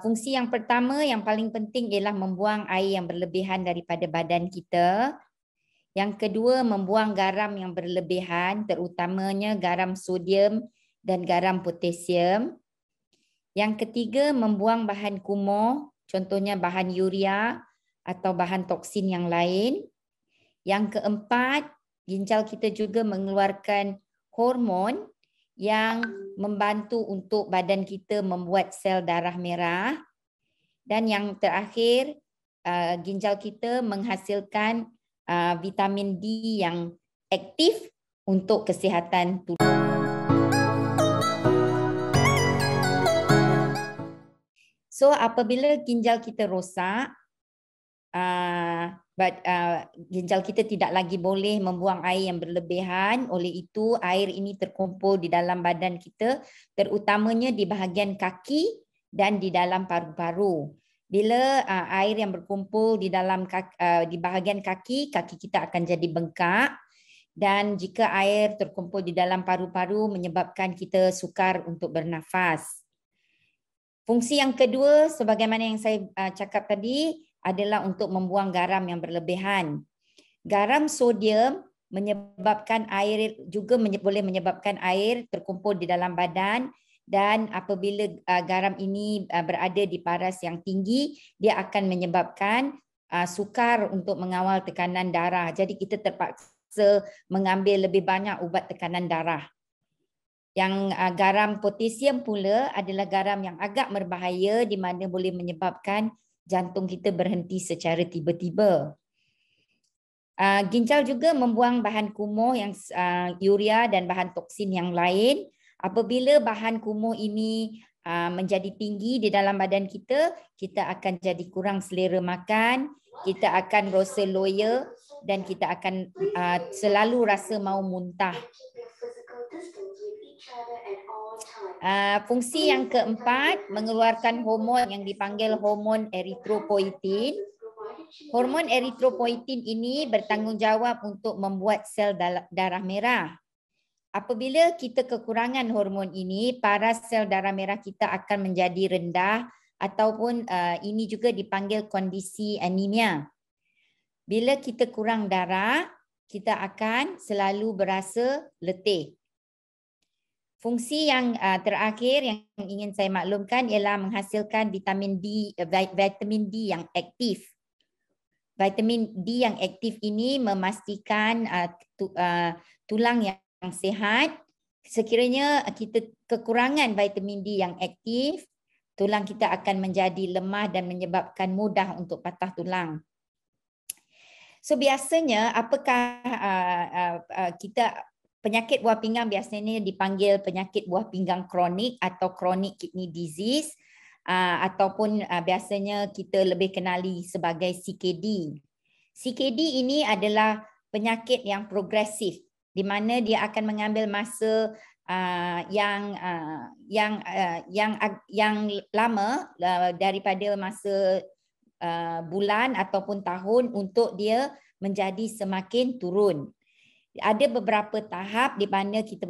Fungsi yang pertama yang paling penting ialah membuang air yang berlebihan daripada badan kita. Yang kedua, membuang garam yang berlebihan, terutamanya garam sodium dan garam potasium. Yang ketiga, membuang bahan kumuh, contohnya bahan urea atau bahan toksin yang lain. Yang keempat, ginjal kita juga mengeluarkan hormon yang membantu untuk badan kita membuat sel darah merah. Dan yang terakhir, ginjal kita menghasilkan vitamin D yang aktif untuk kesihatan tulang. So apabila ginjal kita rosak, ginjal kita tidak lagi boleh membuang air yang berlebihan. Oleh itu air ini terkumpul di dalam badan kita, terutamanya di bahagian kaki dan di dalam paru-paru. Bila air yang berkumpul di dalam di bahagian kaki, kaki kita akan jadi bengkak. Dan jika air terkumpul di dalam paru-paru menyebabkan kita sukar untuk bernafas. Fungsi yang kedua, sebagaimana yang saya cakap tadi, adalah untuk membuang garam yang berlebihan. Garam sodium menyebabkan air juga boleh menyebabkan air terkumpul di dalam badan, dan apabila garam ini berada di paras yang tinggi, dia akan menyebabkan sukar untuk mengawal tekanan darah. Jadi kita terpaksa mengambil lebih banyak ubat tekanan darah. Yang garam potasium pula adalah garam yang agak berbahaya di mana boleh menyebabkan jantung kita berhenti secara tiba-tiba. Ginjal juga membuang bahan kumuh yang urea dan bahan toksin yang lain. Apabila bahan kumuh ini menjadi tinggi di dalam badan kita, kita akan jadi kurang selera makan, kita akan rasa loya dan kita akan selalu rasa mahu muntah. Fungsi yang keempat, mengeluarkan hormon yang dipanggil hormon eritropoietin. Hormon eritropoietin ini bertanggungjawab untuk membuat sel darah merah. Apabila kita kekurangan hormon ini, paras sel darah merah kita akan menjadi rendah ataupun ini juga dipanggil kondisi anemia. Bila kita kurang darah, kita akan selalu berasa letih. Fungsi yang terakhir yang ingin saya maklumkan ialah menghasilkan vitamin D yang aktif. Vitamin D yang aktif ini memastikan tulang yang sihat. Sekiranya kita kekurangan vitamin D yang aktif, tulang kita akan menjadi lemah dan menyebabkan mudah untuk patah tulang. So biasanya apakah penyakit buah pinggang biasanya dipanggil penyakit buah pinggang kronik atau chronic kidney disease, ataupun biasanya kita lebih kenali sebagai CKD. CKD ini adalah penyakit yang progresif di mana dia akan mengambil masa yang lama daripada masa bulan ataupun tahun untuk dia menjadi semakin turun. Ada beberapa tahap di mana kita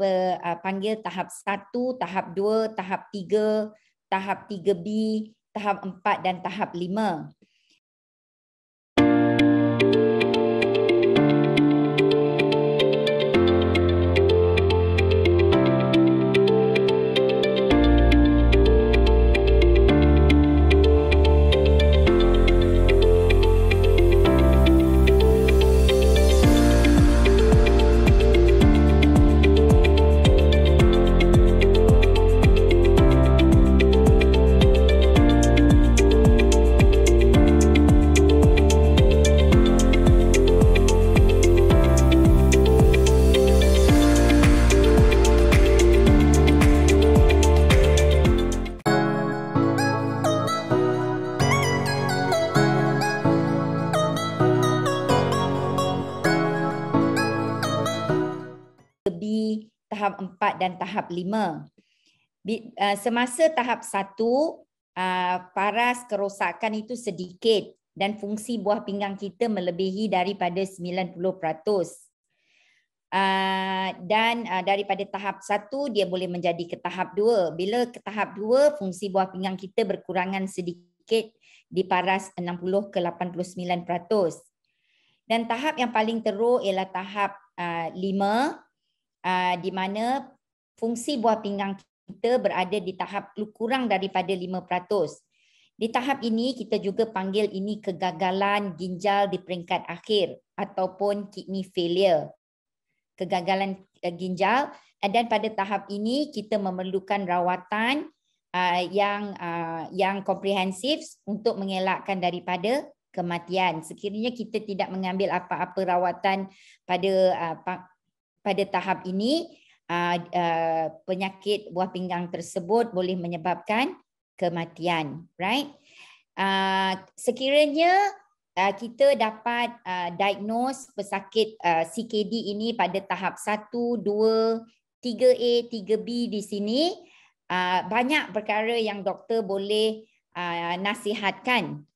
panggil tahap 1, tahap 2, tahap 3, tahap 3B, tahap 4 dan tahap 5. Tahap 4 dan tahap 5. Semasa tahap 1, paras kerosakan itu sedikit dan fungsi buah pinggang kita melebihi daripada 90%. Dan daripada tahap 1 dia boleh menjadi ke tahap 2. Bila ke tahap 2, fungsi buah pinggang kita berkurangan sedikit di paras 60 ke 89%. Dan tahap yang paling teruk ialah tahap 5, di mana fungsi buah pinggang kita berada di tahap kurang daripada 5%. Di tahap ini kita juga panggil ini kegagalan ginjal di peringkat akhir ataupun kidney failure. Kegagalan ginjal, dan pada tahap ini kita memerlukan rawatan yang komprehensif untuk mengelakkan daripada kematian. Sekiranya kita tidak mengambil apa-apa rawatan pada tahap ini, penyakit buah pinggang tersebut boleh menyebabkan kematian, right? Sekiranya kita dapat diagnose pesakit CKD ini pada tahap 1, 2, 3A, 3B di sini, banyak perkara yang doktor boleh nasihatkan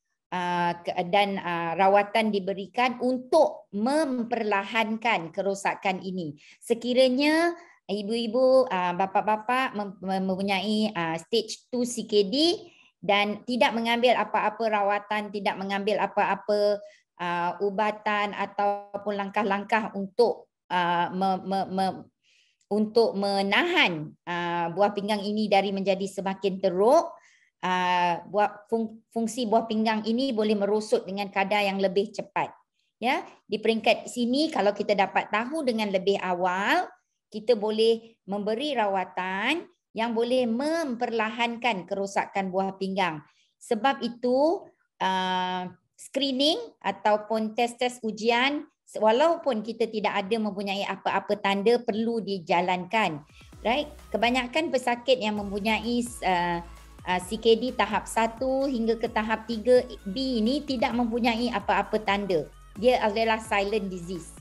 dan rawatan diberikan untuk memperlahankan kerosakan ini. Sekiranya ibu-ibu, bapa-bapa mempunyai stage 2 CKD dan tidak mengambil apa-apa rawatan, tidak mengambil apa-apa ubatan ataupun langkah-langkah untuk menahan buah pinggang ini dari menjadi semakin teruk, fungsi buah pinggang ini boleh merosot dengan kadar yang lebih cepat. Ya, di peringkat sini kalau kita dapat tahu dengan lebih awal, kita boleh memberi rawatan yang boleh memperlahankan kerosakan buah pinggang. Sebab itu screening ataupun tes-tes ujian, walaupun kita tidak ada mempunyai apa-apa tanda, perlu dijalankan. Right? Kebanyakan pesakit yang mempunyai CKD tahap 1 hingga ke tahap 3B ini tidak mempunyai apa-apa tanda. Dia adalah silent disease.